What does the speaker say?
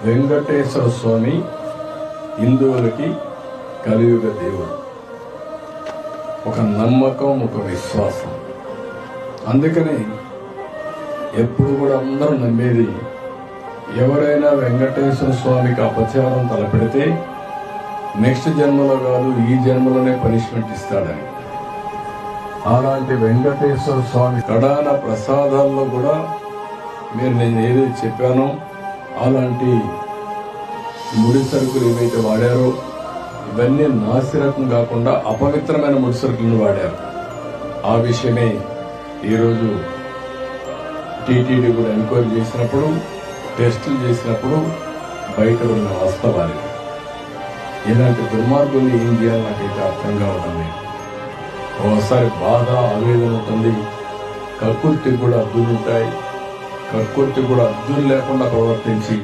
వెంకటేశ్వర స్వామి హిందువులకి కలియుగ దేవుడు. ఒక నమ్మకం, ఒక విశ్వాసం. అందుకని ఎప్పుడు కూడా అందరూ నమ్మేది, ఎవరైనా వెంకటేశ్వర స్వామికి అపచారం తలపెడితే నెక్స్ట్ జన్మలో కాదు, ఈ జన్మలోనే పనిష్మెంట్ ఇస్తాడని. అలాంటి వెంకటేశ్వర స్వామి కడాన ప్రసాదాల్లో కూడా నేను ఏదైతే చెప్పానో అలాంటి ముడి సరుకులు ఏవైతే వాడారో ఇవన్నీ నాసిరకం కాకుండా అపవిత్రమైన ముడి సరుకులను వాడారు. ఆ విషయమే ఈరోజు టీటీడీ కూడా ఎంక్వైరీ చేసినప్పుడు, టెస్టులు చేసినప్పుడు బయట ఉన్న వాస్తవాలు. ఇలాంటి దుర్మార్గుల్ని ఏం చేయాలి నాకైతే అర్థం కావడం లేదు. ఒకసారి బాధ, ఆవేదన ఉంటుంది. కక్కుర్తి కూడా అద్దులుంటాయి. కక్కుర్తి కూడా అద్దులు లేకుండా ప్రవర్తించి